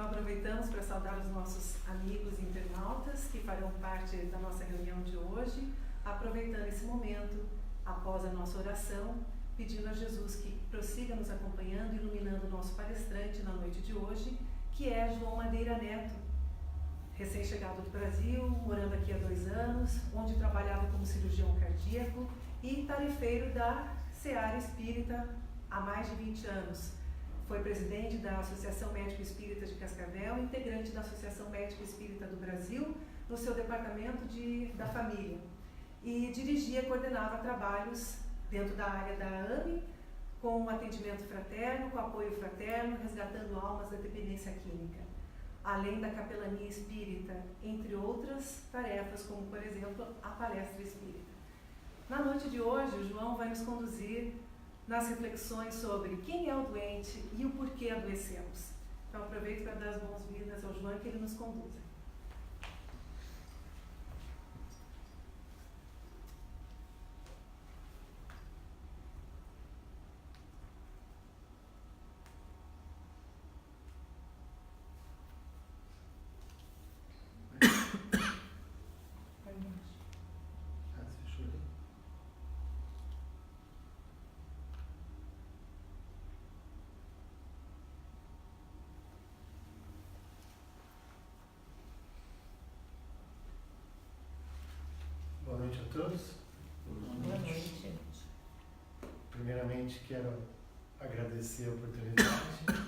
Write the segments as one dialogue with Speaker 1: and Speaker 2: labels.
Speaker 1: Então aproveitamos para saudar os nossos amigos internautas que farão parte da nossa reunião de hoje, aproveitando esse momento, após a nossa oração, pedindo a Jesus que prossiga nos acompanhando, iluminando o nosso palestrante na noite de hoje, que é João Madeira Neto, recém-chegado do Brasil, morando aqui há 2 anos, onde trabalhava como cirurgião cardíaco e tarefeiro da Seara Espírita há mais de 20 anos. Foi presidente da Associação Médico Espírita de Cascavel, integrante da Associação Médico Espírita do Brasil, no seu departamento da família. E dirigia e coordenava trabalhos dentro da área da AME, com atendimento fraterno, com apoio fraterno, resgatando almas da dependência química, além da capelania espírita, entre outras tarefas, como, por exemplo, a palestra espírita. Na noite de hoje, o João vai nos conduzir nas reflexões sobre quem é o doente e o porquê adoecemos. Então, aproveito para dar as boas-vindas ao João e que ele nos conduza.
Speaker 2: Boa noite a todos.
Speaker 3: Boa noite.
Speaker 2: Primeiramente, quero agradecer a oportunidade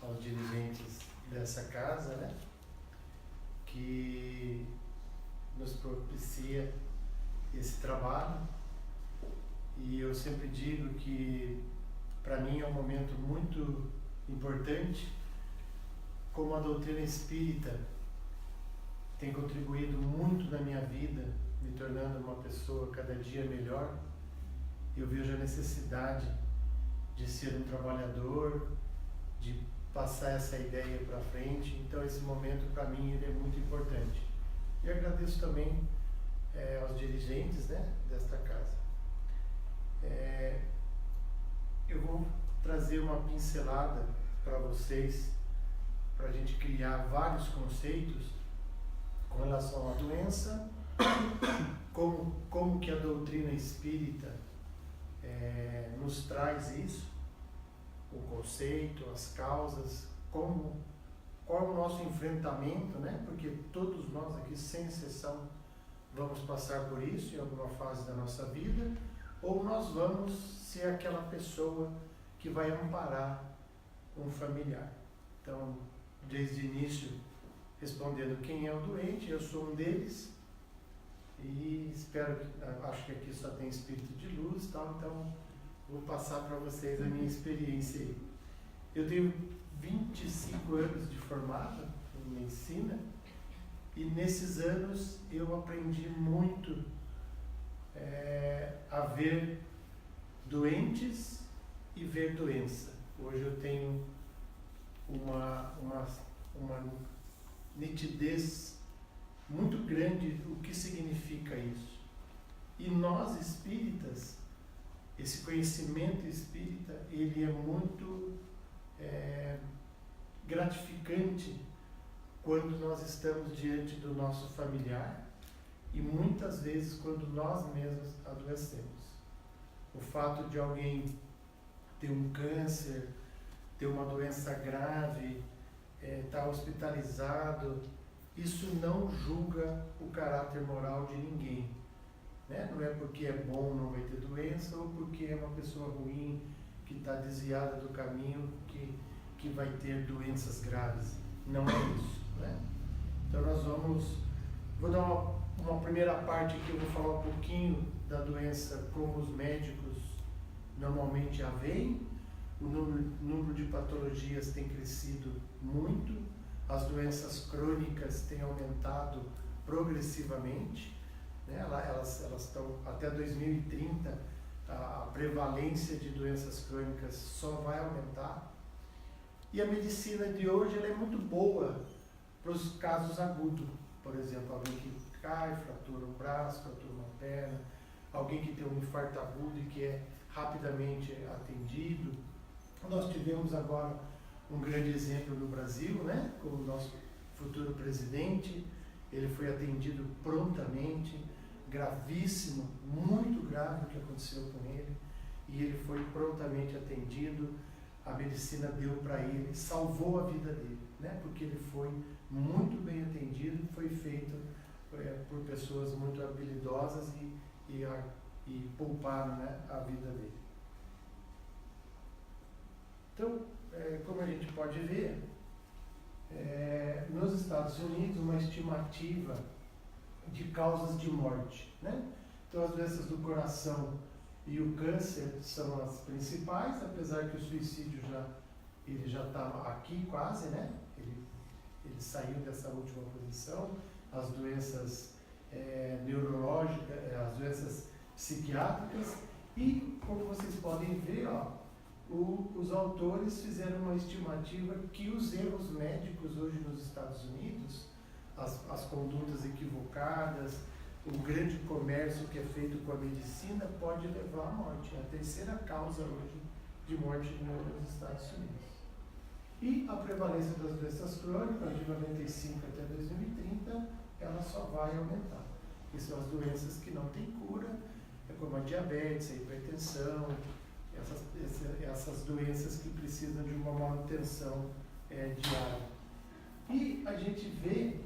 Speaker 2: aos dirigentes dessa casa, né, que nos propicia esse trabalho. E eu sempre digo que, para mim, é um momento muito importante, como a doutrina espírita tem contribuído muito na minha vida, me tornando uma pessoa cada dia melhor. Eu vejo a necessidade de ser um trabalhador, de passar essa ideia para frente. Então esse momento para mim ele é muito importante. E agradeço também aos dirigentes, né, desta casa. Eu vou trazer uma pincelada para vocês, para a gente criar vários conceitos com relação à doença, como que a doutrina espírita nos traz isso, o conceito, as causas, qual é o nosso enfrentamento, né? Porque todos nós aqui, sem exceção, vamos passar por isso em alguma fase da nossa vida, ou nós vamos ser aquela pessoa que vai amparar um familiar. Então, desde o início, respondendo quem é o doente, eu sou um deles, e acho que aqui só tem espírito de luz, tal, então vou passar para vocês a minha experiência aí. Eu tenho 25 anos de formado em medicina, e nesses anos eu aprendi muito a ver doentes e ver doença. Hoje eu tenho uma nitidez muito grande o que significa isso. E nós espíritas, esse conhecimento espírita, ele é muito gratificante quando nós estamos diante do nosso familiar e muitas vezes quando nós mesmos adoecemos. O fato de alguém ter um câncer, ter uma doença grave, estar hospitalizado, isso não julga o caráter moral de ninguém, né? Não é porque é bom não vai ter doença, ou porque é uma pessoa ruim que está desviada do caminho que vai ter doenças graves. Não é isso, né? Então vou dar uma primeira parte aqui, eu vou falar um pouquinho da doença como os médicos normalmente a veem. O número de patologias tem crescido muito. As doenças crônicas têm aumentado progressivamente, né? Elas estão até 2030, a prevalência de doenças crônicas só vai aumentar. E a medicina de hoje ela é muito boa para os casos agudos. Por exemplo, alguém que cai, fratura um braço, fratura uma perna, alguém que tem um infarto agudo e que é rapidamente atendido. Nós tivemos agora um grande exemplo no Brasil, né? Com o nosso futuro presidente, ele foi atendido prontamente, gravíssimo, muito grave o que aconteceu com ele, e ele foi prontamente atendido, a medicina deu para ele, salvou a vida dele, né? Porque ele foi muito bem atendido, foi feito por pessoas muito habilidosas e pouparam, né, a vida dele. Então, como a gente pode ver, nos Estados Unidos, uma estimativa de causas de morte, né? Então, as doenças do coração e o câncer são as principais, apesar que o suicídio ele já está aqui quase, né? Ele saiu dessa última posição. As doenças neurológicas, as doenças psiquiátricas, e como vocês podem ver, ó, os autores fizeram uma estimativa que os erros médicos hoje nos Estados Unidos, as condutas equivocadas, o grande comércio que é feito com a medicina pode levar à morte. É a terceira causa hoje de morte nos Estados Unidos. E a prevalência das doenças crônicas de 95 até 2030, ela só vai aumentar. Que são as doenças que não têm cura, como a diabetes, a hipertensão, essas doenças que precisam de uma manutenção diária. E a gente vê,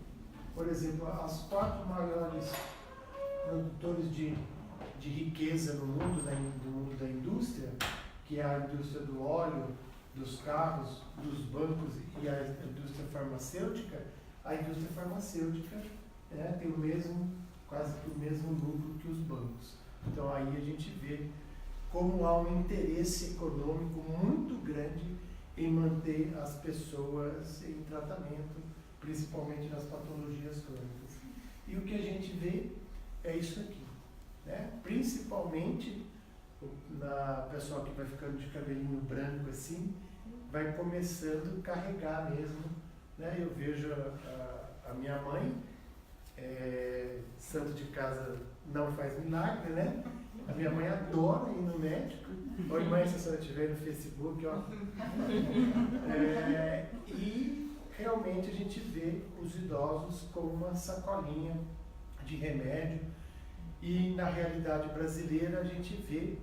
Speaker 2: por exemplo, as 4 maiores produtores de riqueza no mundo, do mundo da indústria, que é a indústria do óleo, dos carros, dos bancos e a indústria farmacêutica. A indústria farmacêutica tem quase que o mesmo lucro que os bancos. Então aí a gente vê como há um interesse econômico muito grande em manter as pessoas em tratamento, principalmente nas patologias crônicas. E o que a gente vê é isso aqui, né? Principalmente na pessoa que vai ficando de cabelinho branco assim, vai começando a carregar mesmo, né? Eu vejo a minha mãe, santo de casa não faz milagre, né? A minha mãe adora ir no médico. Oi, mãe, se a senhora estiver no Facebook, ó. E realmente a gente vê os idosos com uma sacolinha de remédio. E na realidade brasileira a gente vê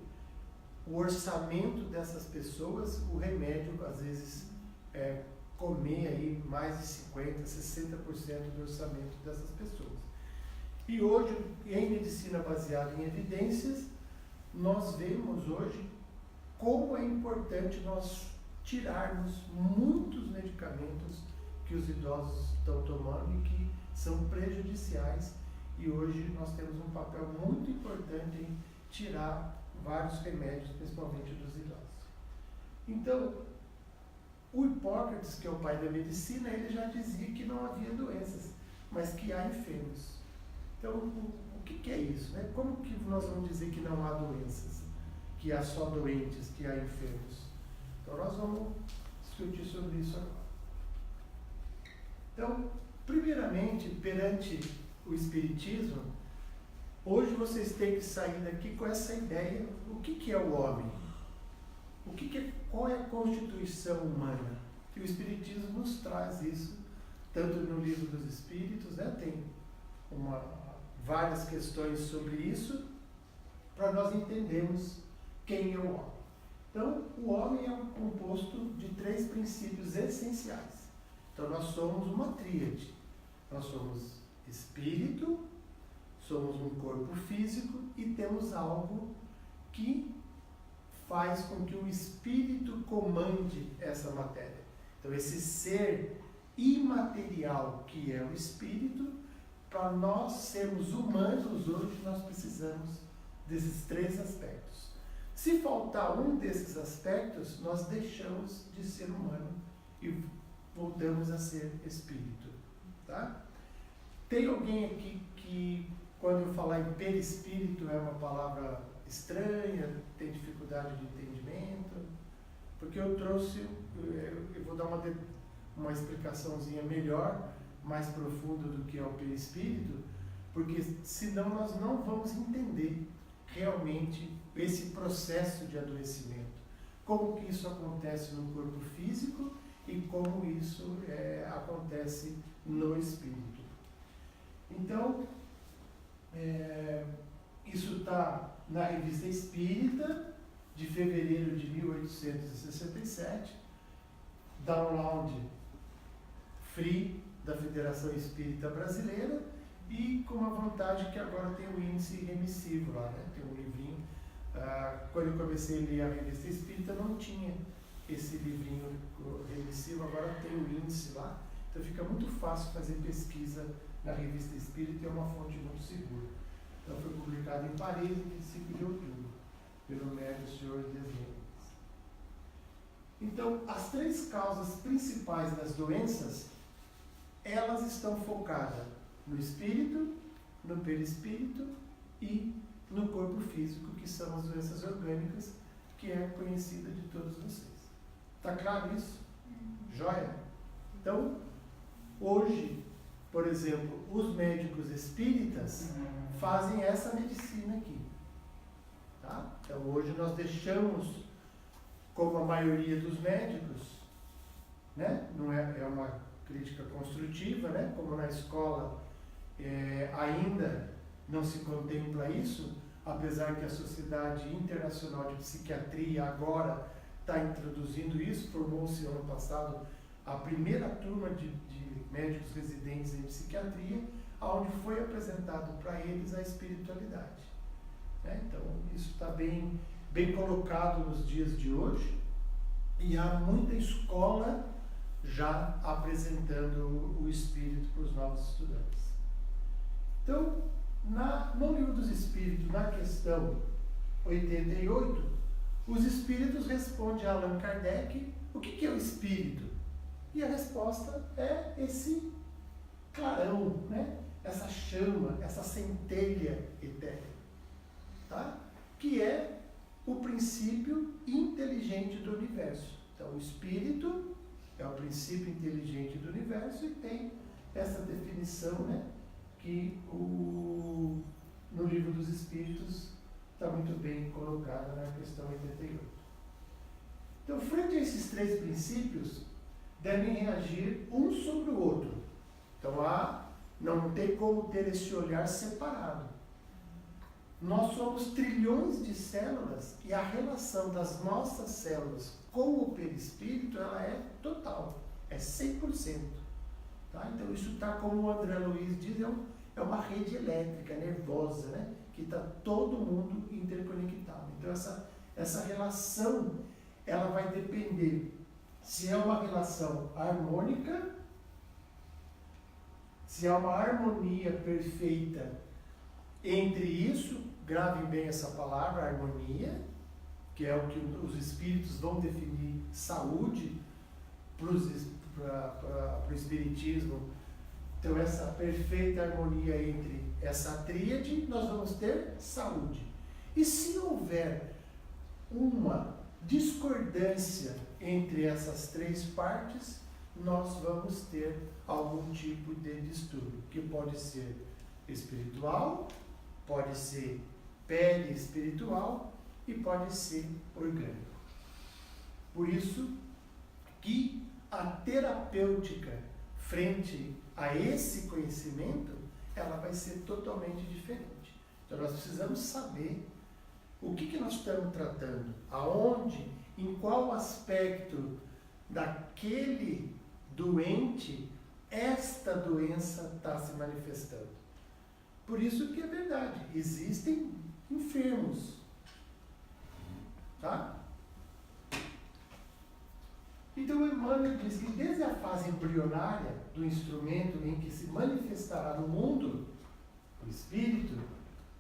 Speaker 2: o orçamento dessas pessoas, o remédio, às vezes, comer aí mais de 50%, 60% do orçamento dessas pessoas. E hoje, em medicina baseada em evidências, nós vemos hoje como é importante nós tirarmos muitos medicamentos que os idosos estão tomando e que são prejudiciais, e hoje nós temos um papel muito importante em tirar vários remédios, principalmente dos idosos. Então, o Hipócrates, que é o pai da medicina, ele já dizia que não havia doenças, mas que há enfermos. Então, o que é isso, né? Como que nós vamos dizer que não há doenças, que há só doentes, que há enfermos? Então, nós vamos discutir sobre isso agora. Então, primeiramente, perante o Espiritismo, hoje vocês têm que sair daqui com essa ideia: o que é o homem? Qual é a constituição humana? E o Espiritismo nos traz isso, tanto no Livro dos Espíritos, né? Tem várias questões sobre isso, para nós entendermos quem é o homem. Então, o homem é composto de 3 princípios essenciais. Então, nós somos uma tríade. Nós somos espírito, somos um corpo físico e temos algo que faz com que o espírito comande essa matéria. Então, esse ser imaterial que é o espírito, para nós sermos humanos hoje, nós precisamos desses 3 aspectos. Se faltar um desses aspectos, nós deixamos de ser humano e voltamos a ser espírito. Tá? Tem alguém aqui que, quando eu falar em perispírito, é uma palavra estranha, tem dificuldade de entendimento? Porque eu trouxe, eu vou dar uma explicaçãozinha melhor, mais profunda do que é o perispírito, porque senão nós não vamos entender realmente esse processo de adoecimento. Como que isso acontece no corpo físico e como isso acontece no espírito. Então, isso está na Revista Espírita, de fevereiro de 1867, download free da Federação Espírita Brasileira, e com uma vantagem que agora tem o índice remissivo lá, né? Tem um livrinho. Quando eu comecei a ler a Revista Espírita, não tinha esse livrinho remissivo, agora tem o índice lá, então fica muito fácil fazer pesquisa na Revista Espírita e é uma fonte muito segura. Então foi publicado em Paris em 25 de outubro, pelo médico Sr. Desmond. Então, as 3 causas principais das doenças, elas estão focadas no espírito, no perispírito e no corpo físico, que são as doenças orgânicas, que é conhecida de todos vocês. Está claro isso? Joia? Então, hoje, por exemplo, os médicos espíritas fazem essa medicina aqui. Tá? Então, hoje nós deixamos, como a maioria dos médicos, né? Não é uma crítica construtiva, né? Como na escola ainda não se contempla isso, apesar que a Sociedade Internacional de Psiquiatria agora está introduzindo isso. Formou-se ano passado a primeira turma de médicos residentes em psiquiatria, onde foi apresentado para eles a espiritualidade. Então, isso está bem colocado nos dias de hoje, e há muita escola já apresentando o espírito para os novos estudantes. Então, no Livro dos Espíritos, na questão 88, os espíritos respondem a Allan Kardec o que é o espírito. E a resposta é esse clarão, né? Essa chama, essa centelha etérea, tá? Que é o princípio inteligente do universo. Então, o espírito é o princípio inteligente do universo, e tem essa definição, né? Que no Livro dos Espíritos está muito bem colocada na questão 88. Então, frente a esses 3 princípios, devem reagir um sobre o outro. Então, não tem como ter esse olhar separado. Nós somos trilhões de células, e a relação das nossas células com o perispírito, ela é total, é 100%. Tá? Então, isso está, como o André Luiz diz, é uma rede elétrica nervosa, né? Que está todo mundo interconectado. Então, essa relação, ela vai depender se é uma relação harmônica, se há uma harmonia perfeita entre isso. Gravem bem essa palavra, harmonia, que é o que os espíritos vão definir saúde para o espiritismo. Então, essa perfeita harmonia entre essa tríade, nós vamos ter saúde. E se houver uma discordância entre essas 3 partes, nós vamos ter algum tipo de distúrbio, que pode ser espiritual, pode ser perispiritual e pode ser orgânico. Por isso que a terapêutica frente a esse conhecimento, ela vai ser totalmente diferente. Então, nós precisamos saber o que nós estamos tratando, aonde, em qual aspecto daquele doente esta doença está se manifestando. Por isso que é verdade, existem enfermos, tá? Então, Emmanuel diz que desde a fase embrionária do instrumento em que se manifestará no mundo, o espírito,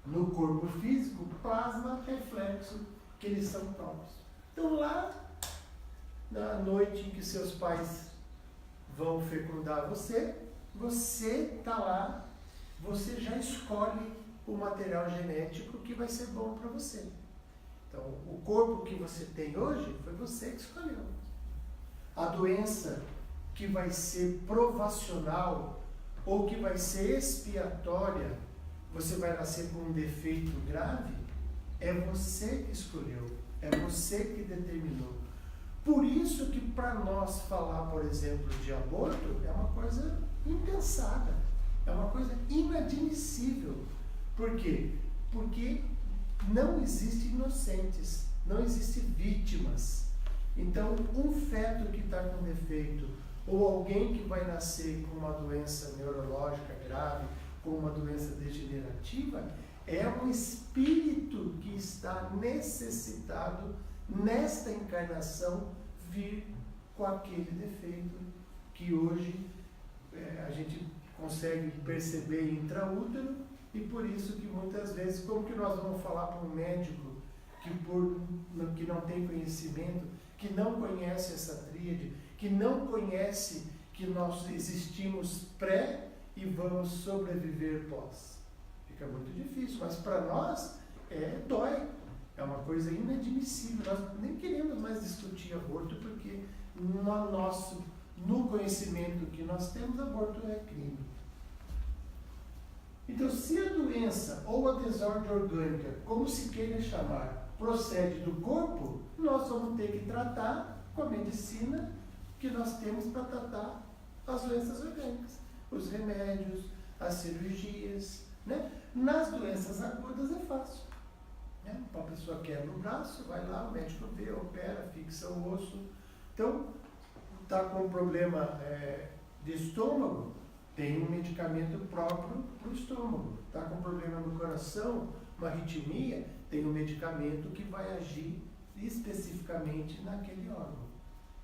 Speaker 2: no corpo físico, plasma reflexo que eles são próprios. Então, lá na noite em que seus pais vão fecundar você está lá, você já escolhe o material genético que vai ser bom para você. Então, o corpo que você tem hoje foi você que escolheu. A doença que vai ser provacional ou que vai ser expiatória, você vai nascer com um defeito grave, é você que escolheu, é você que determinou. Por isso que para nós falar, por exemplo, de aborto é uma coisa impensada, é uma coisa inadmissível. Por quê? Porque não existem inocentes, não existem vítimas. Então, um feto que está com defeito, ou alguém que vai nascer com uma doença neurológica grave, com uma doença degenerativa, é um espírito que está necessitado, nesta encarnação, vir com aquele defeito que hoje a gente consegue perceber intraútero, e por isso que muitas vezes, como que nós vamos falar para um médico que não tem conhecimento, que não conhece essa tríade, que não conhece que nós existimos pré e vamos sobreviver pós? Fica muito difícil, mas para nós dói, é uma coisa inadmissível. Nós nem queremos mais discutir aborto, porque no conhecimento que nós temos, aborto é crime. Então, se a doença ou a desordem orgânica, como se queira chamar, procede do corpo, nós vamos ter que tratar com a medicina que nós temos para tratar as doenças orgânicas, os remédios, as cirurgias, né? Nas doenças agudas é fácil, né? A pessoa quebra o braço, vai lá, o médico vê, opera, fixa o osso. Então, está com um problema de estômago, tem um medicamento próprio para o estômago. Está com problema no coração, uma arritmia, tem um medicamento que vai agir especificamente naquele órgão.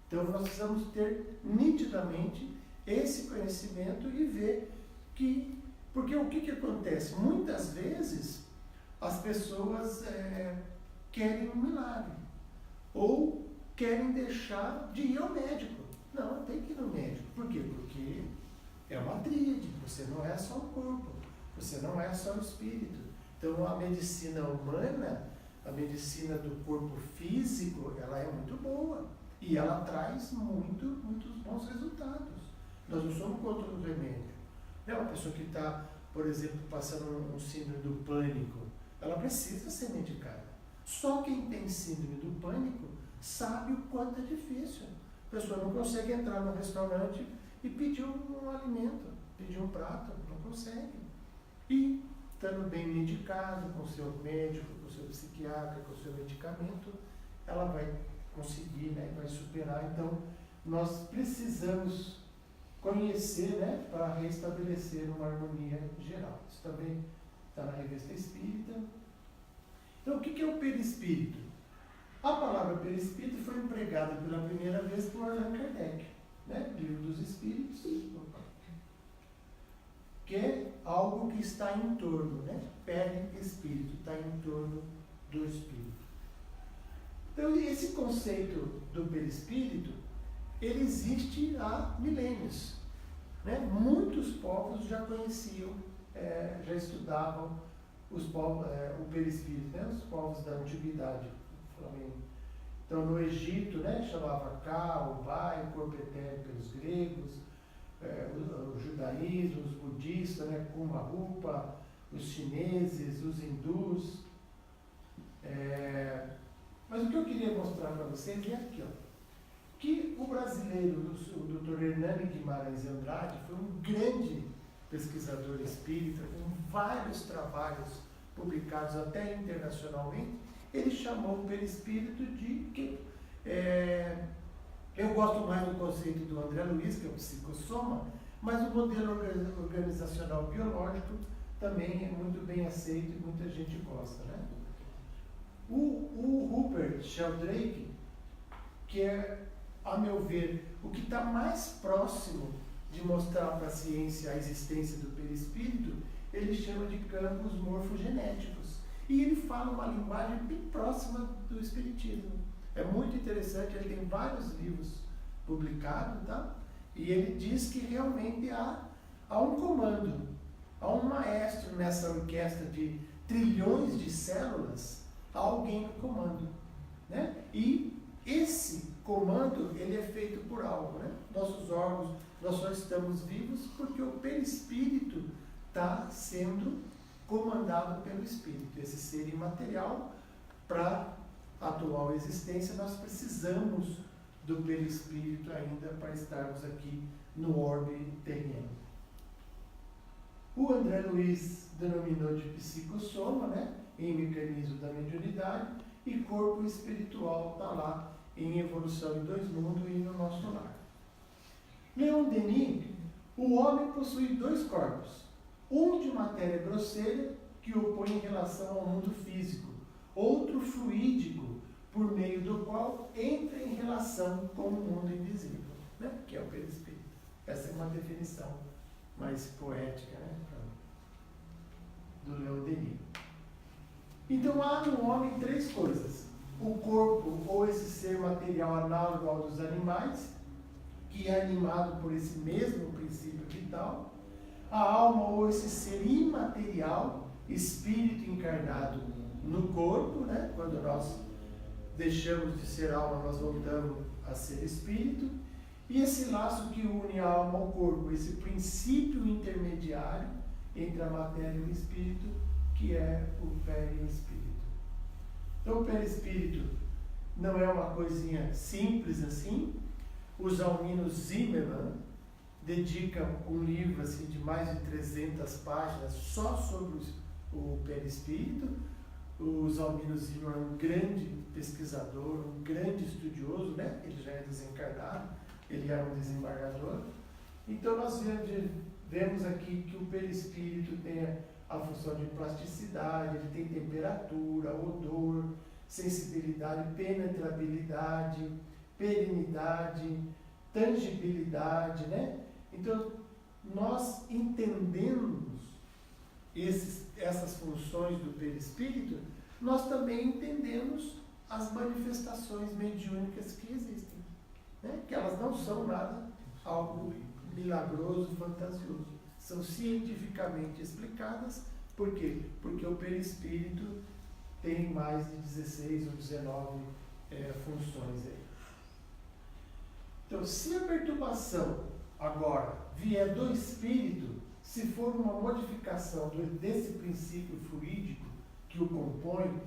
Speaker 2: Então, nós precisamos ter nitidamente esse conhecimento e ver que... Porque o que acontece? Muitas vezes, as pessoas querem um milagre. Ou querem deixar de ir ao médico. Não, tem que ir no médico. Por quê? Porque é uma tríade. Você não é só o corpo. Você não é só o espírito. Então, a medicina humana, a medicina do corpo físico, ela é muito boa. E ela traz muitos bons resultados. Nós não somos contra o remédio. Uma pessoa que está, por exemplo, passando um síndrome do pânico, ela precisa ser medicada. Só quem tem síndrome do pânico sabe o quanto é difícil. A pessoa não consegue entrar no restaurante e pedir um alimento, pedir um prato, não consegue. E, estando bem medicado, com o seu médico, com o seu psiquiatra, com o seu medicamento, ela vai conseguir, né, vai superar. Então, nós precisamos conhecer, né, para restabelecer uma harmonia geral. Isso também está na Revista Espírita. Então, o que é o perispírito? A palavra perispírito foi empregada pela primeira vez por Allan Kardec, né, Livro dos Espíritos, que é algo que está em torno, né, perispírito, está em torno do espírito. Então, esse conceito do perispírito, ele existe há milênios, né? Muitos povos já conheciam, já estudavam o perispírito, né? Os povos da antiguidade. Então, no Egito, né, chamava Ka, o Bai, o corpo etéreo pelos gregos, o judaísmo, os budistas, né, Kumarupa, os chineses, os hindus. Mas o que eu queria mostrar para vocês é aqui, ó, que o brasileiro, o Dr. Hernani Guimarães Andrade, foi um grande pesquisador espírita, com vários trabalhos publicados até internacionalmente. Ele chamou o perispírito de... eu gosto mais do conceito do André Luiz, que é o psicossoma, mas o modelo organizacional biológico também é muito bem aceito e muita gente gosta, né? O Rupert Sheldrake, que é, a meu ver, o que está mais próximo de mostrar para a ciência a existência do perispírito, ele chama de campos morfogenéticos. E ele fala uma linguagem bem próxima do espiritismo. É muito interessante, ele tem vários livros publicados, tá? E ele diz que realmente há um comando, há um maestro nessa orquestra de trilhões de células, há alguém no comando, né? E esse comando, ele é feito por algo, né? Nossos órgãos, nós só estamos vivos porque o perispírito está sendo comandado pelo espírito. Esse ser imaterial, para a atual existência, nós precisamos do perispírito ainda para estarmos aqui no orbe terreno. O André Luiz denominou de psicossoma, né, em mecanismo da mediunidade, e corpo espiritual está lá em Evolução em Dois Mundos e no Nosso Lar. Leon Denis, o homem possui dois corpos, um de matéria grosseira, que o põe em relação ao mundo físico, outro fluídico, por meio do qual entra em relação com o mundo invisível, né? Que é o perispírito. Essa é uma definição mais poética, né? Do Leon Denis. Então há no homem três coisas: o corpo, ou esse ser material análogo ao dos animais, que é animado por esse mesmo princípio vital; a alma, ou esse ser imaterial, espírito encarnado no corpo, né? Quando nós deixamos de ser alma, nós voltamos a ser espírito; e esse laço que une a alma ao corpo, esse princípio intermediário entre a matéria e o espírito, que é o perispírito. Então, o perispírito não é uma coisinha simples assim. O Zalmino Zimmermann dedica um livro assim, de mais de 300 páginas só sobre o perispírito. O Zalmino Zimmermann é um grande pesquisador, um grande estudioso, né? Ele já é desencarnado, ele era um desembargador. Então nós vemos aqui que o perispírito tem a função de plasticidade, ele tem temperatura, odor, sensibilidade, penetrabilidade, perenidade, tangibilidade, né? Então, nós entendemos essas funções do perispírito, nós também entendemos as manifestações mediúnicas que existem, né? Que elas não são nada algo milagroso, fantasioso. São cientificamente explicadas. Por quê? Porque o perispírito tem mais de 16 ou 19 funções aí. Então, se a perturbação agora vier do espírito, se for uma modificação desse princípio fluídico que o compõe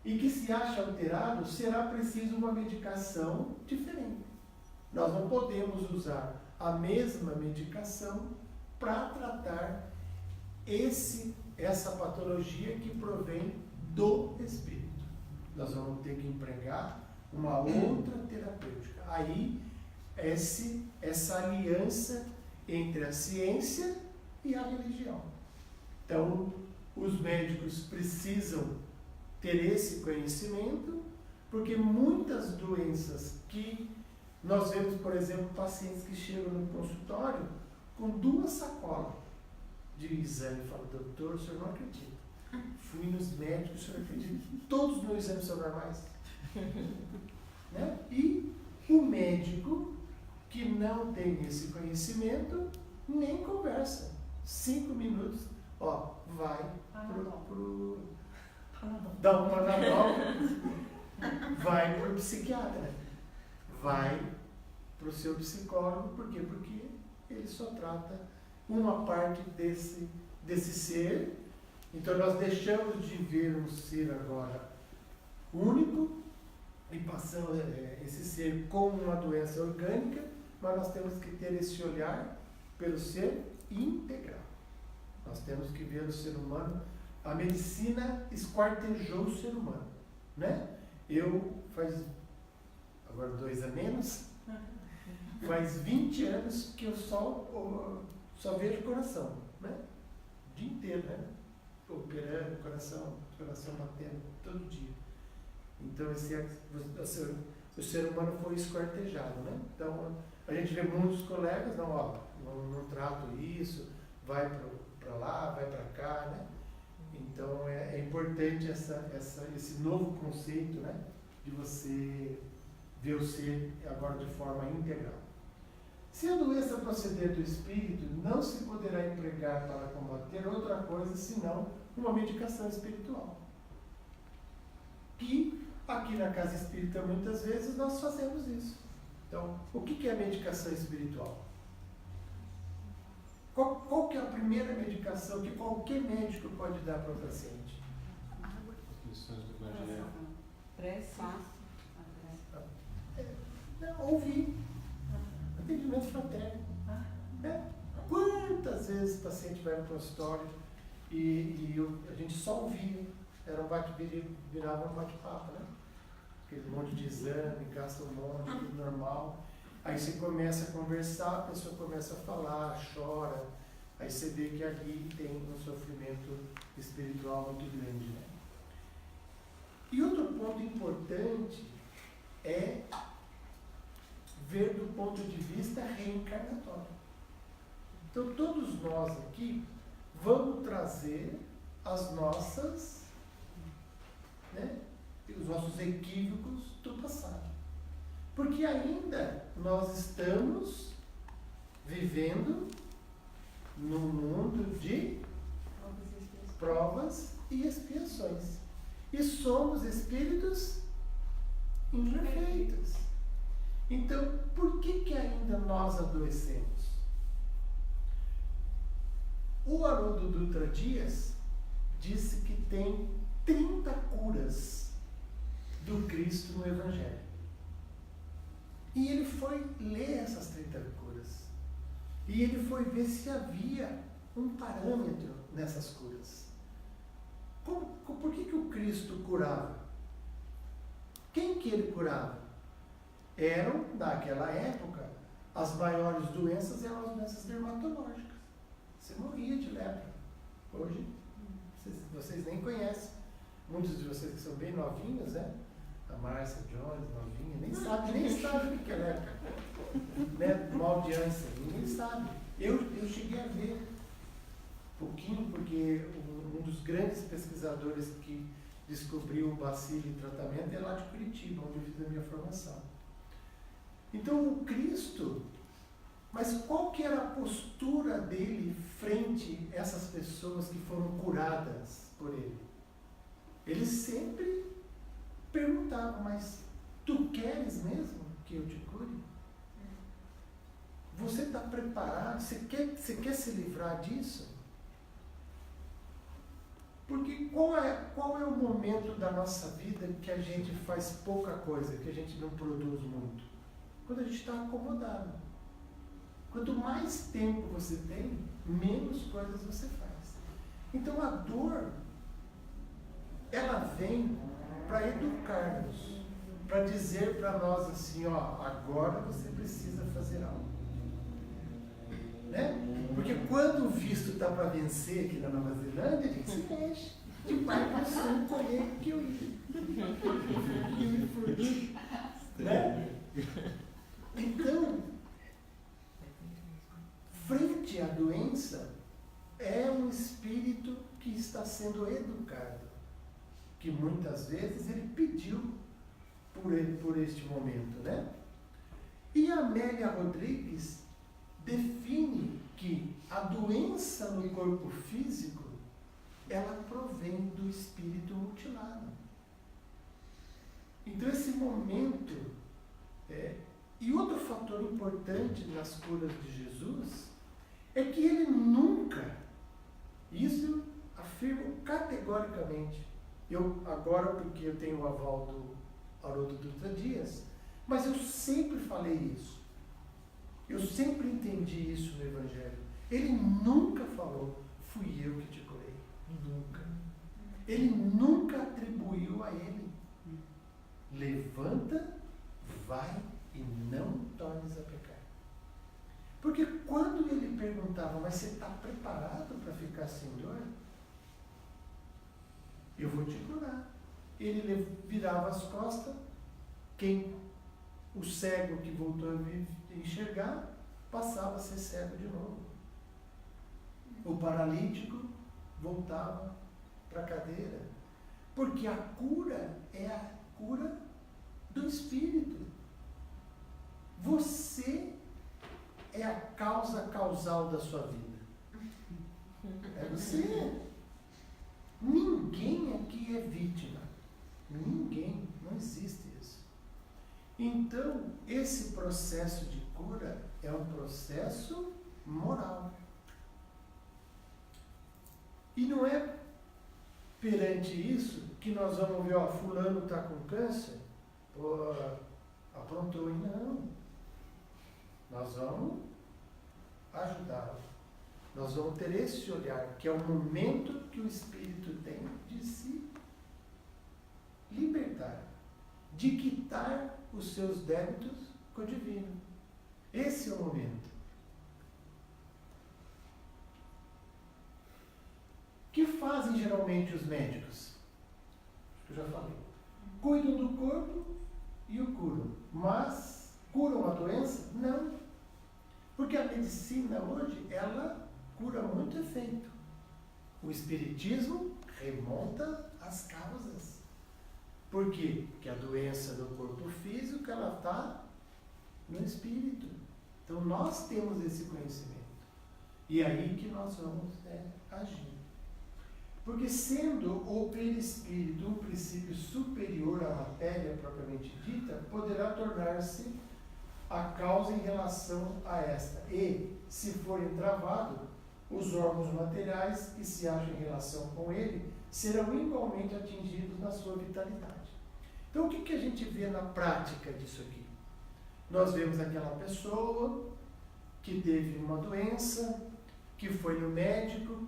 Speaker 2: e que se acha alterado, será preciso uma medicação diferente. Nós não podemos usar a mesma medicação para tratar essa patologia que provém do espírito. Nós vamos ter que empregar uma outra terapêutica. Aí, essa aliança entre a ciência e a religião. Então, os médicos precisam ter esse conhecimento, porque muitas doenças que nós vemos, por exemplo, pacientes que chegam no consultório com 2 sacolas de exame. Falam, doutor, o senhor não acredita. Fui nos médicos, o senhor acredita? Todos os meus exames são normais. Né? E o médico que não tem esse conhecimento nem conversa. 5 minutos, ó, vai dá uma Panadol, vai para o psiquiatra, vai para o seu psicólogo. Por quê? Porque ele só trata uma parte desse ser. Então nós deixamos de ver um ser agora único e passamos esse ser como uma doença orgânica, mas nós temos que ter esse olhar pelo ser integral. Nós temos que ver o ser humano. A medicina esquartejou o ser humano, né? Eu agora 2 a menos, faz 20 anos que eu só vejo o coração, né? O dia inteiro, né? Operando, coração batendo todo dia. Então o ser humano foi esquartejado, né? Então a gente vê muitos colegas, não trato isso, vai para lá, vai para cá, né? Então é importante esse novo conceito, né? De você ver o ser agora de forma integral. Se a doença proceder do espírito, não se poderá empregar para combater outra coisa senão uma medicação espiritual. Que aqui na Casa Espírita muitas vezes nós fazemos isso. Então, o que é a medicação espiritual? Qual que é a primeira medicação que qualquer médico pode dar para o paciente?
Speaker 4: As lições do Evangelho.
Speaker 3: Prece.
Speaker 2: Não, ouvir. Atendimento fraterno. Né? Quantas vezes o paciente vai no consultório e a gente só ouvia, era virava um bate-papo, né? Aquele monte de exame, gasta um monte, tudo normal. Aí você começa a conversar, a pessoa começa a falar, chora, aí você vê que ali tem um sofrimento espiritual muito grande, né? E outro ponto importante é ver do ponto de vista reencarnatório. Então, todos nós aqui vamos trazer as nossas, né, os nossos equívocos do passado. Porque ainda nós estamos vivendo num mundo de provas e expiações. E somos espíritos imperfeitos. Então, por que ainda nós adoecemos? O Haroldo Dutra Dias disse que tem 30 curas do Cristo no Evangelho. E ele foi ler essas 30 curas. E ele foi ver se havia um parâmetro nessas curas. Por que o Cristo curava? Quem que ele curava? Eram, naquela época, as maiores doenças eram as doenças dermatológicas. Você morria de lepra. Hoje, vocês nem conhecem. Muitos de vocês que são bem novinhos, né? A Márcia Jones, novinha, nem sabe o que é lepra. Né? Mal de ânsia, ninguém sabe. Eu cheguei a ver pouquinho, porque um dos grandes pesquisadores que descobriu o bacilo e tratamento é lá de Curitiba, onde eu fiz a minha formação. Então, o Cristo, mas qual que era a postura dele frente a essas pessoas que foram curadas por ele? Ele sempre perguntava, mas tu queres mesmo que eu te cure? Você está preparado? Você quer se livrar disso? Porque qual é o momento da nossa vida que a gente faz pouca coisa, que a gente não produz muito? Quando a gente está acomodado. Quanto mais tempo você tem, menos coisas você faz. Então a dor, ela vem para educar-nos, para dizer para nós assim, ó, agora você precisa fazer algo. Né? Porque quando o visto está para vencer aqui na Nova Zelândia, a gente se mexe. De pai para sul, colher que eu ia. Né? Então, frente à doença, é um espírito que está sendo educado, que muitas vezes ele pediu por este momento, né? E a Amélia Rodrigues define que a doença no corpo físico, ela provém do espírito mutilado. Então esse momento, e outro fator importante nas curas de Jesus, é que ele nunca, isso afirmo categoricamente, eu agora porque eu tenho o aval do Haroldo Dutra Dias, mas eu sempre falei isso. Eu sempre entendi isso no Evangelho. Ele nunca falou, fui eu que te curei. Nunca. Ele nunca atribuiu a ele. Levanta, vai e não tornes a pecar. Porque quando ele perguntava, mas você está preparado para ficar sem dor? Eu vou te curar. Ele virava as costas, o cego que voltou a enxergar, passava a ser cego de novo. O paralítico voltava para a cadeira. Porque a cura é a cura do espírito. Você é a causa causal da sua vida. É você. Ninguém aqui é vítima. Ninguém. Não existe isso. Então, esse processo de cura é um processo moral. E não é perante isso que nós vamos ver, ó, fulano está com câncer, pô, aprontou e não. Nós vamos ajudá-lo. Nós vamos ter esse olhar, que é o momento que o Espírito tem de se libertar, de quitar os seus débitos com o divino. Esse é o momento. O que fazem geralmente os médicos? Eu já falei. Cuidam do corpo e o curam. Mas curam a doença? Não. Porque a medicina hoje, ela cura muito efeito. O espiritismo remonta as causas. Por quê? Porque a doença do corpo físico, ela está no espírito. Então nós temos esse conhecimento. E é aí que nós vamos agir. Porque sendo o perispírito um princípio superior à matéria propriamente dita, poderá tornar-se a causa em relação a esta. E, se for entravado, os órgãos materiais que se acham em relação com ele serão igualmente atingidos na sua vitalidade. Então, o que a gente vê na prática disso aqui? Nós vemos aquela pessoa que teve uma doença, que foi no médico,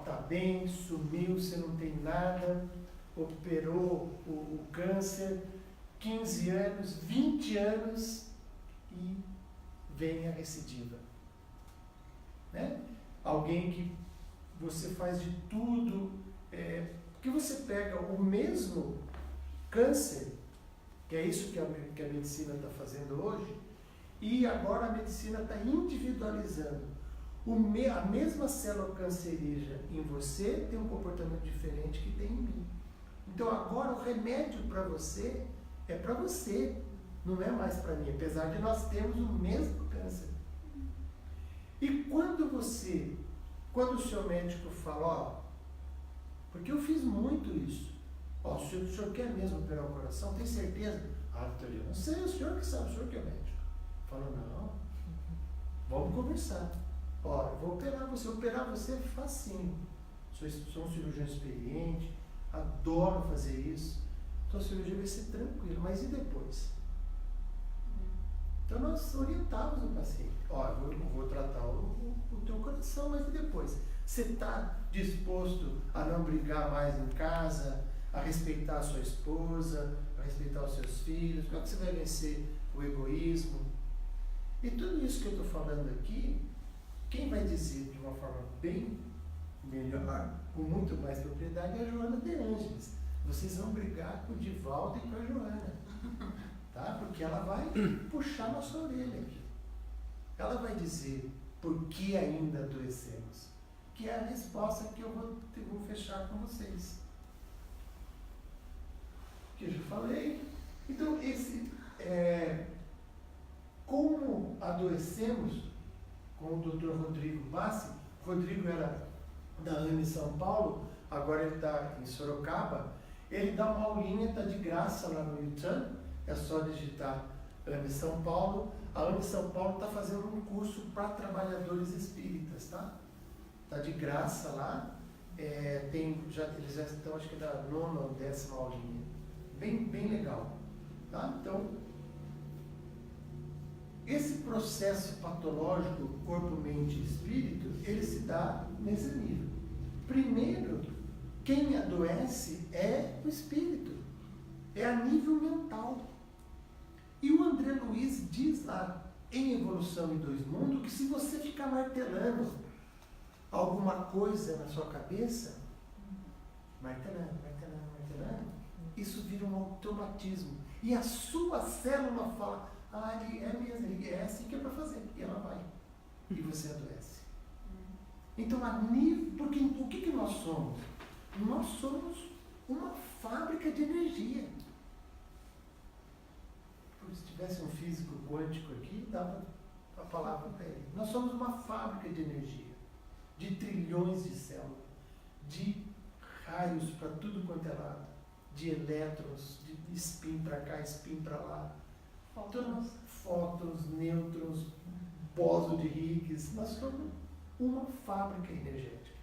Speaker 2: tá bem, sumiu, você não tem nada, operou o câncer, 15 anos, 20 anos e vem a recidiva. Né? Alguém que você faz de tudo, que você pega o mesmo câncer, que é isso que a medicina está fazendo hoje, e agora a medicina está individualizando. A mesma célula cancerígena em você tem um comportamento diferente que tem em mim. Então agora o remédio para você é para você, não é mais para mim, apesar de nós termos o mesmo câncer. E quando o seu médico fala, porque eu fiz muito isso, o senhor quer mesmo operar o coração, tem certeza? Doutor, eu não sei, o senhor que sabe, o senhor que é o médico. Falou, não, vamos conversar. Eu vou operar você facinho. Sou um cirurgião experiente, adoro fazer isso. Então a cirurgia vai ser tranquila, mas e depois? Então nós orientávamos o paciente. Eu vou tratar o teu coração, mas e depois? Você está disposto a não brigar mais em casa, a respeitar a sua esposa, a respeitar os seus filhos? Como é que você vai vencer o egoísmo? E tudo isso que eu estou falando aqui, quem vai dizer de uma forma bem melhor, com muito mais propriedade, é a Joana de Ângeles. Vocês vão brigar com o Divaldo e com a Joana, tá? Porque ela vai puxar nossa orelha aqui. Ela vai dizer por que ainda adoecemos, que é a resposta que eu vou fechar com vocês. Que eu já falei. Então, como adoecemos, com o Dr. Rodrigo Bassi. Rodrigo era da AME São Paulo, agora ele está em Sorocaba. Ele dá uma aulinha, está de graça lá no YouTube, é só digitar AME São Paulo. A AME São Paulo está fazendo um curso para trabalhadores espíritas, tá? Está de graça lá. Eles já estão, acho que da 9ª ou 10ª aulinha. Bem legal. Tá? Então, esse processo patológico, corpo, mente e espírito, ele se dá nesse nível. Primeiro, quem adoece é o espírito, é a nível mental. E o André Luiz diz lá, em Evolução em Dois Mundos, que se você ficar martelando alguma coisa na sua cabeça, martelando, isso vira um automatismo. E a sua célula fala, ele é mesmo, é assim que é para fazer, e ela vai. E você adoece. Então, porque o que nós somos? Nós somos uma fábrica de energia. Se tivesse um físico quântico aqui, dava a palavra para ele. Nós somos uma fábrica de energia, de trilhões de células, de raios para tudo quanto é lado, de elétrons, de spin para cá, spin para lá. Fótons, nêutrons, bóson de Higgs. Nós somos uma fábrica energética.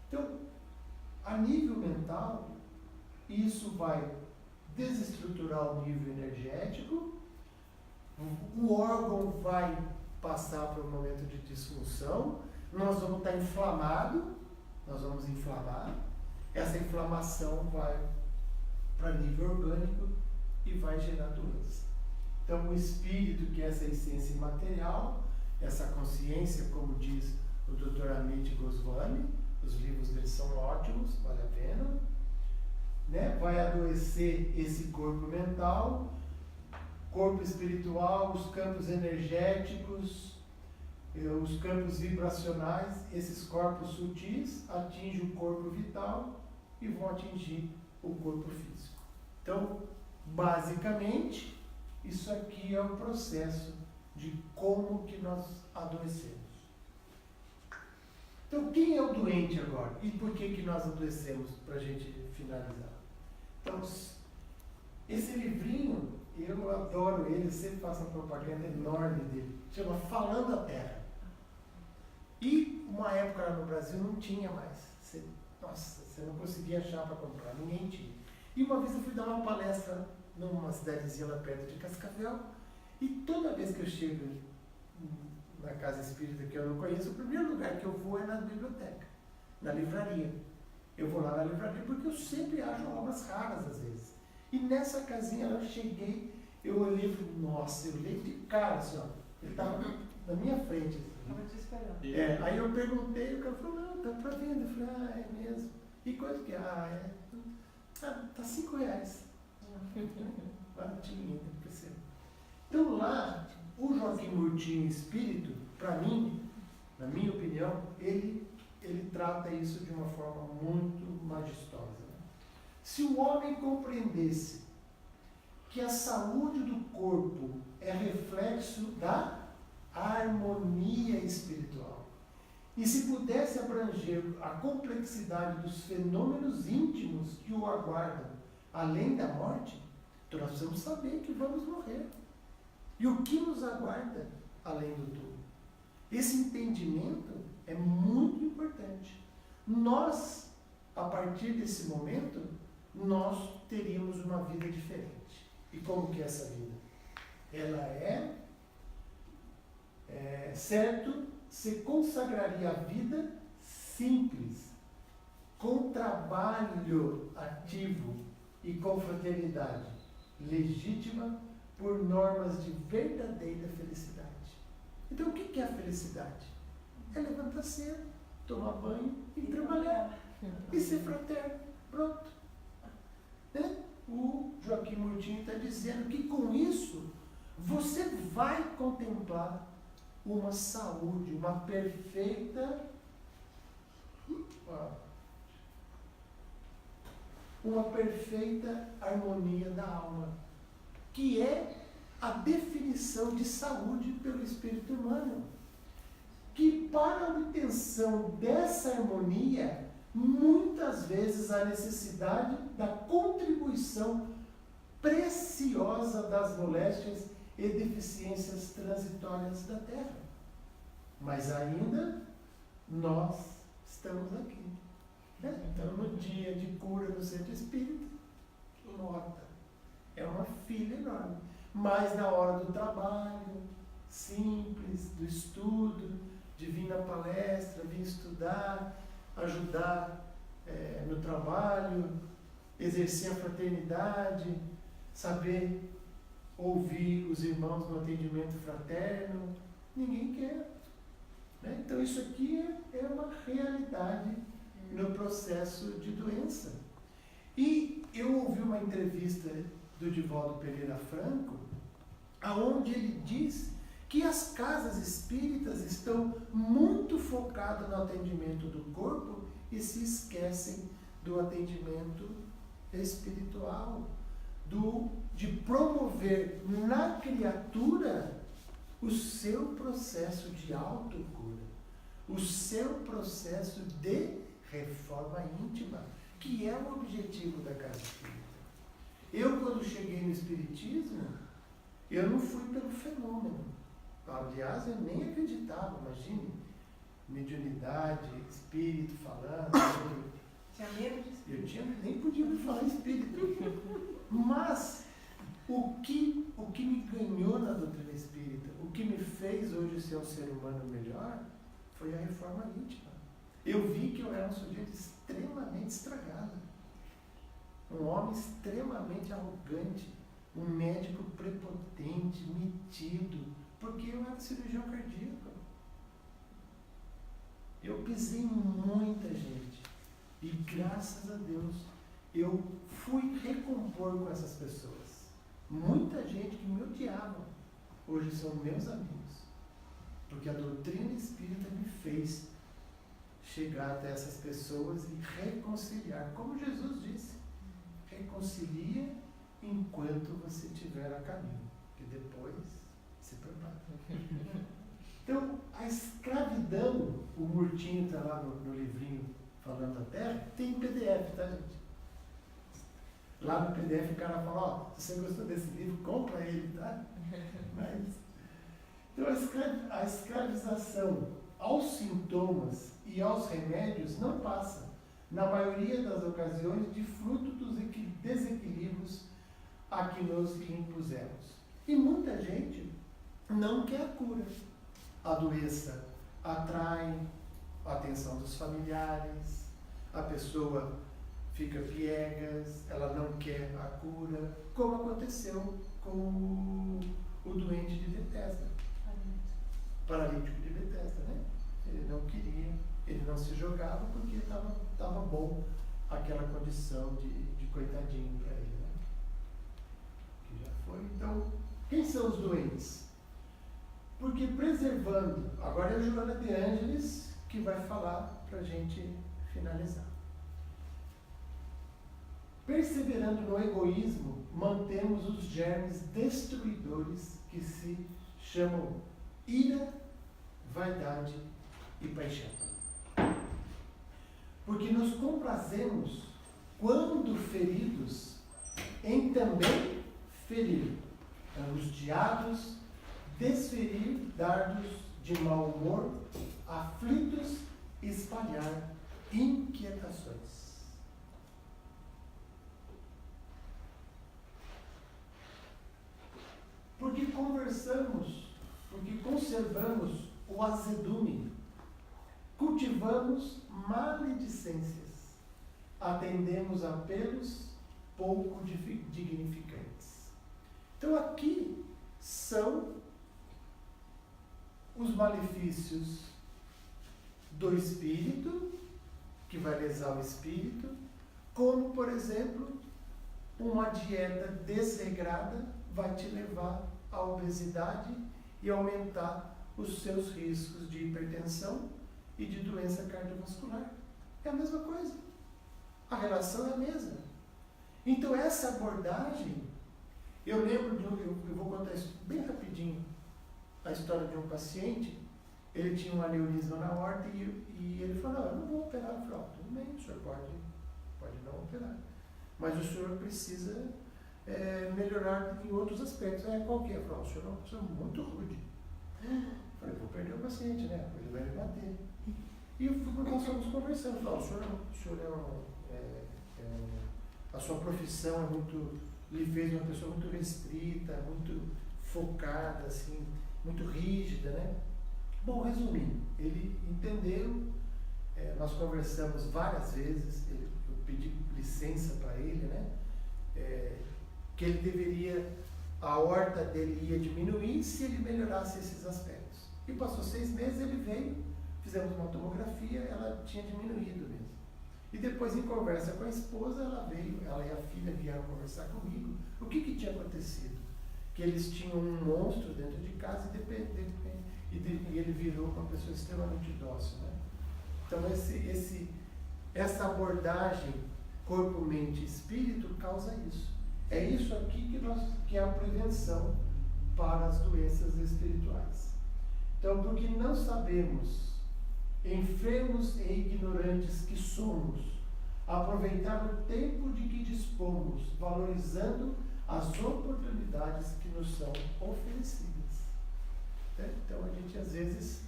Speaker 2: Então, a nível mental, isso vai desestruturar o nível energético, o órgão vai passar por um momento de disfunção, nós vamos estar inflamados, nós vamos inflamar, essa inflamação vai para nível orgânico e vai gerar doença. Então, o espírito, que é essa essência imaterial, essa consciência, como diz o Dr. Amit Goswami, os livros dele são ótimos, vale a pena, né? Vai adoecer esse corpo mental, corpo espiritual, os campos energéticos, os campos vibracionais, esses corpos sutis atingem o corpo vital e vão atingir o corpo físico. Então, basicamente, isso aqui é o processo de como que nós adoecemos. Então, quem é o doente agora? E por que nós adoecemos, para a gente finalizar? Então, esse livrinho, eu adoro ele, sempre faço uma propaganda enorme dele, chama Falando a Terra. E uma época lá no Brasil não tinha mais. Você não conseguia achar para comprar, ninguém tinha. E uma vez eu fui dar uma palestra numa cidadezinha lá perto de Cascavel, e toda vez que eu chego na casa espírita que eu não conheço, o primeiro lugar que eu vou é na biblioteca, na livraria. Eu vou lá na livraria porque eu sempre acho obras raras às vezes. E nessa casinha eu cheguei, eu olhei e falei, nossa, eu olhei de cara assim, ó, ele estava na minha frente.
Speaker 1: Estava te esperando.
Speaker 2: Aí eu perguntei, o cara falou, não, tá para venda. Eu falei, é mesmo. E quanto que é? Tá R$5. Baratinho, percebe? Então lá, o Joaquim Murtinho Espírito, para mim, na minha opinião, ele trata isso de uma forma muito majestosa. Né? Se o homem compreendesse que a saúde do corpo é reflexo da harmonia espiritual, e se pudesse abranger a complexidade dos fenômenos íntimos que o aguardam além da morte, então nós precisamos saber que vamos morrer. E o que nos aguarda além do túmulo? Esse entendimento é muito importante. Nós, a partir desse momento, nós teríamos uma vida diferente. E como que é essa vida? Ela certo, se consagraria a vida simples, com trabalho ativo e com fraternidade legítima por normas de verdadeira felicidade. Então, o que é a felicidade? É levantar cedo, tomar banho e trabalhar. E ser fraterno. Pronto. Né? O Joaquim Murtinho está dizendo que com isso você vai contemplar uma saúde, uma perfeita harmonia da alma, que é a definição de saúde pelo espírito humano. Que para a obtenção dessa harmonia, muitas vezes há necessidade da contribuição preciosa das moléstias e deficiências transitórias da Terra. Mas ainda nós estamos aqui. Né? Então, no dia de cura do centro espírita, nota. É uma filha enorme. Mas na hora do trabalho, simples, do estudo, de vir na palestra, vir estudar, ajudar no trabalho, exercer a fraternidade, saber ouvir os irmãos no atendimento fraterno, ninguém quer. Né? Então isso aqui é uma realidade no processo de doença. E eu ouvi uma entrevista do Divaldo Pereira Franco, aonde ele diz que as casas espíritas estão muito focadas no atendimento do corpo e se esquecem do atendimento espiritual, de promover na criatura o seu processo de autocura, o seu processo de reforma íntima, que é o objetivo da casa espírita. Eu, quando cheguei no espiritismo, eu não fui pelo fenômeno. Aliás, eu nem acreditava, imagine, mediunidade, espírito falando,
Speaker 1: Tinha medo de espírito?
Speaker 2: Nem podia me falar espírito. Mas o que me ganhou na doutrina espírita, o que me fez hoje ser um ser humano melhor, foi a reforma íntima. Eu vi que eu era um sujeito extremamente estragado. Um homem extremamente arrogante, um médico prepotente, metido, porque eu era cirurgião cardíaco. Eu pisei em muita gente e graças a Deus eu fui recompor com essas pessoas. Muita gente que me odiava hoje são meus amigos, porque a doutrina espírita me fez chegar até essas pessoas e reconciliar, como Jesus disse, reconcilia enquanto você estiver a caminho, que depois se prepara. Então, a escravidão, o Murtinho está lá no livrinho Falando da Terra, tem PDF, tá, gente? Lá no PDF o cara fala, ó, se você gostou desse livro, compra ele, tá? Mas, então, a escravização aos sintomas e aos remédios não passa, na maioria das ocasiões, de fruto dos desequilíbrios a que nos impusemos. E muita gente não quer a cura. A doença atrai a atenção dos familiares, a pessoa fica piegas, ela não quer a cura, como aconteceu com o doente de Betesda, paralítico de Betesda, né? Ele não queria, ele não se jogava porque estava bom aquela condição de coitadinho para ele, né? Que já foi. Então, quem são os doentes? Porque preservando, agora é a Joana de Ângeles que vai falar para a gente finalizar. Perseverando no egoísmo, mantemos os germes destruidores que se chamam ira, vaidade e paixão. Porque nos comprazemos, quando feridos, em também ferir, angustiados, desferir dardos de mau humor, aflitos, espalhar inquietações. Porque porque conservamos o azedume, cultivamos maledicências, atendemos apelos pouco dignificantes. Então aqui são os malefícios do espírito, que vai lesar o espírito, como, por exemplo, uma dieta desregrada vai te levar à obesidade e aumentar os seus riscos de hipertensão e de doença cardiovascular. É a mesma coisa. A relação é a mesma. Então, essa abordagem, eu lembro eu vou contar isso bem rapidinho, a história de um paciente. Ele tinha um aneurisma na aorta e ele falou, não, eu não vou operar. Eu falei, tudo bem, o senhor pode não operar, mas o senhor precisa melhorar em outros aspectos. Qual que é? Eu falei, o senhor é uma pessoa muito rude. Eu falei, vou perder o paciente, né? Ele vai me bater. E nós fomos conversando. Eu falei, a sua profissão é muito, lhe fez uma pessoa muito restrita, muito focada, assim, muito rígida, né? Bom, resumindo, ele entendeu, nós conversamos várias vezes, eu pedi licença para ele, né? Que ele deveria, a aorta dele ia diminuir se ele melhorasse esses aspectos. E passou 6 meses, ele veio, fizemos uma tomografia, ela tinha diminuído mesmo. E depois, em conversa com a esposa, ela e a filha vieram conversar comigo. O que tinha acontecido? Que eles tinham um monstro dentro de casa e ele virou uma pessoa extremamente dócil, né? Então, essa abordagem corpo, mente e espírito causa isso. É isso aqui que é a prevenção para as doenças espirituais. Então, porque não sabemos, enfermos e ignorantes que somos, aproveitar o tempo de que dispomos, valorizando as oportunidades que nos são oferecidas. Então, a gente às vezes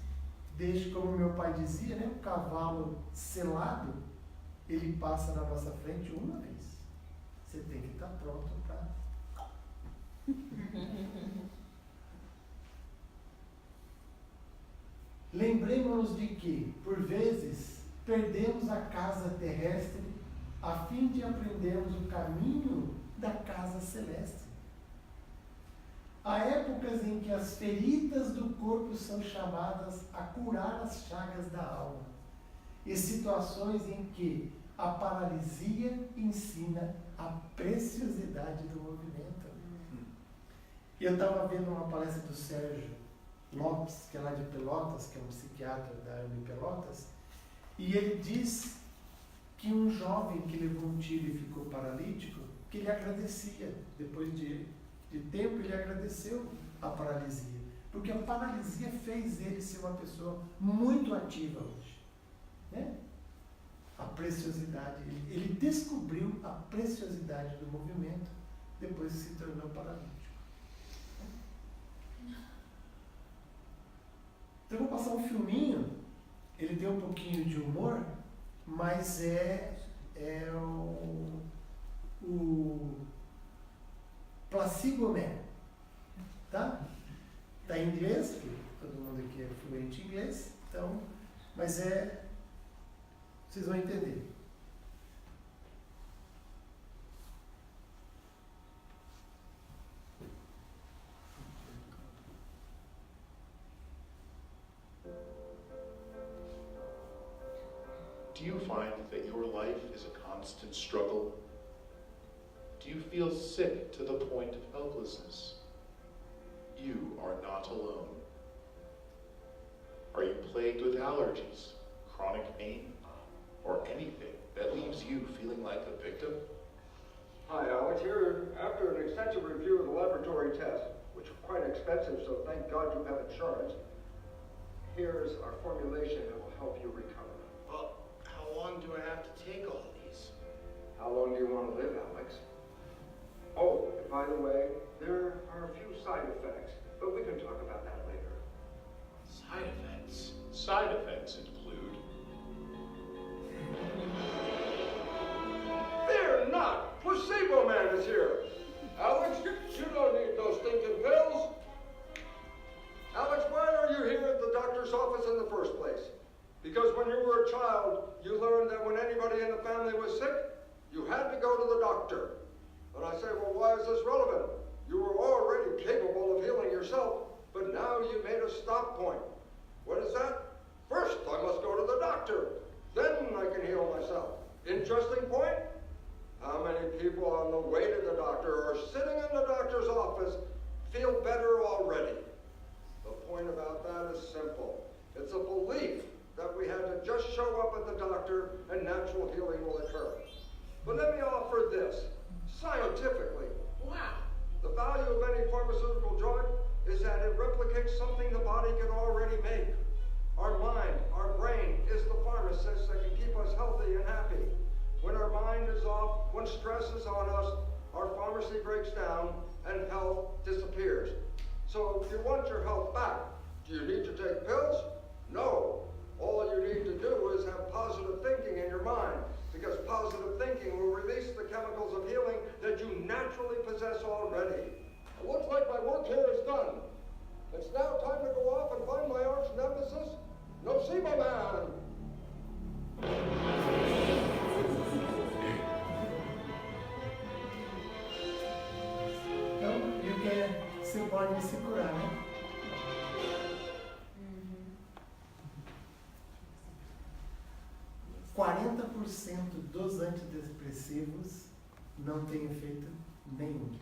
Speaker 2: deixa, como meu pai dizia, né, o cavalo selado, ele passa na nossa frente uma vez. Você tem que estar pronto para... Lembremos-nos de que, por vezes, perdemos a casa terrestre a fim de aprendermos o caminho da casa celeste. Há épocas em que as feridas do corpo são chamadas a curar as chagas da alma, e situações em que a paralisia ensina a preciosidade do movimento. E eu estava vendo uma palestra do Sérgio Lopes, que é lá de Pelotas, que é um psiquiatra da UNB Pelotas, e ele diz que um jovem que levou um tiro e ficou paralítico, que ele agradecia, depois de tempo ele agradeceu a paralisia, porque a paralisia fez ele ser uma pessoa muito ativa hoje, né? A preciosidade, ele descobriu a preciosidade do movimento depois que se tornou paralítico. Então eu vou passar um filminho, ele tem um pouquinho de humor, mas é o Placebo Man, tá? Tá em inglês, porque todo mundo aqui é fluente em inglês, então, mas vocês vão entender.
Speaker 4: Do you find that your life is a constant struggle? Do you feel sick to the point of helplessness? You are not alone. Are you plagued with allergies, chronic pain, or anything that leaves you feeling like a victim?
Speaker 5: Hi, Alex. Here, after an extensive review of the laboratory tests, which are quite expensive, so thank God you have insurance, here's our formulation that will help you recover.
Speaker 6: Well, how long do I have to take all these?
Speaker 5: How long do you want to live, Alex? Oh, and by the way, there are a few side effects, but we can talk about that later.
Speaker 6: Side effects?
Speaker 4: Side effects include
Speaker 5: Fear not! Placebo Man is here! Alex, you don't need those stinking pills! Alex, why are you here at the doctor's office in the first place? Because when you were a child, you learned that when anybody in the family was sick, you had to go to the doctor. But I say, well, why is this relevant? You were already capable of healing yourself, but now you made a stop point. What is that? First, I must go to the doctor. Then I can heal myself. Interesting point? How many people on the way to the doctor or sitting in the doctor's office feel better already? The point about that is simple. It's a belief that we had to just show up at the doctor and natural healing will occur. But let me offer this. Scientifically,
Speaker 6: Wow.
Speaker 5: the value of any pharmaceutical drug is that it replicates something the body can already make. Our mind, our brain, is the pharmacist that can keep us healthy and happy. When our mind is off, when stress is on us, our pharmacy breaks down and health disappears. So if you want your health back, do you need to take pills? No. All you need to do is have positive thinking in your mind, because positive thinking will release the chemicals of healing that you naturally possess already. It looks like my work here is done. It's now time to go off and find my arch nemesis, Nocebo Man.
Speaker 2: Então, viu que você pode se curar, né? 40% dos antidepressivos não têm efeito nenhum.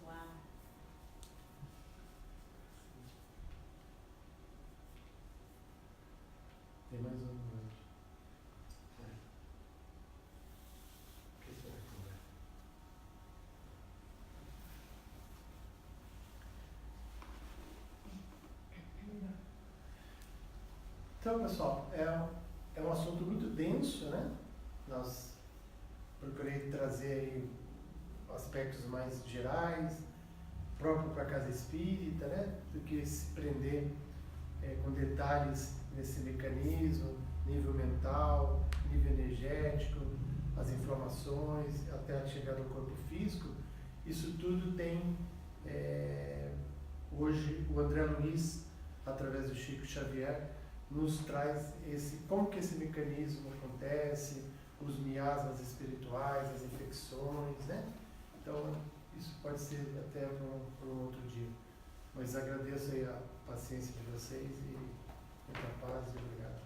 Speaker 3: Uau.
Speaker 2: Tem mais um hoje. O que será que vai? Então, pessoal, é um assunto muito denso, né? Nós procurei trazer aí aspectos mais gerais, próprio para a casa espírita, né? Do que se prender com detalhes nesse mecanismo, nível mental, nível energético, as inflamações, até a chegada ao corpo físico. Isso tudo tem, hoje, o André Luiz, através do Chico Xavier, nos traz como que esse mecanismo acontece, os miasmas espirituais, as infecções, né? Então, isso pode ser até para um outro dia. Mas agradeço aí a paciência de vocês e muita paz e obrigado.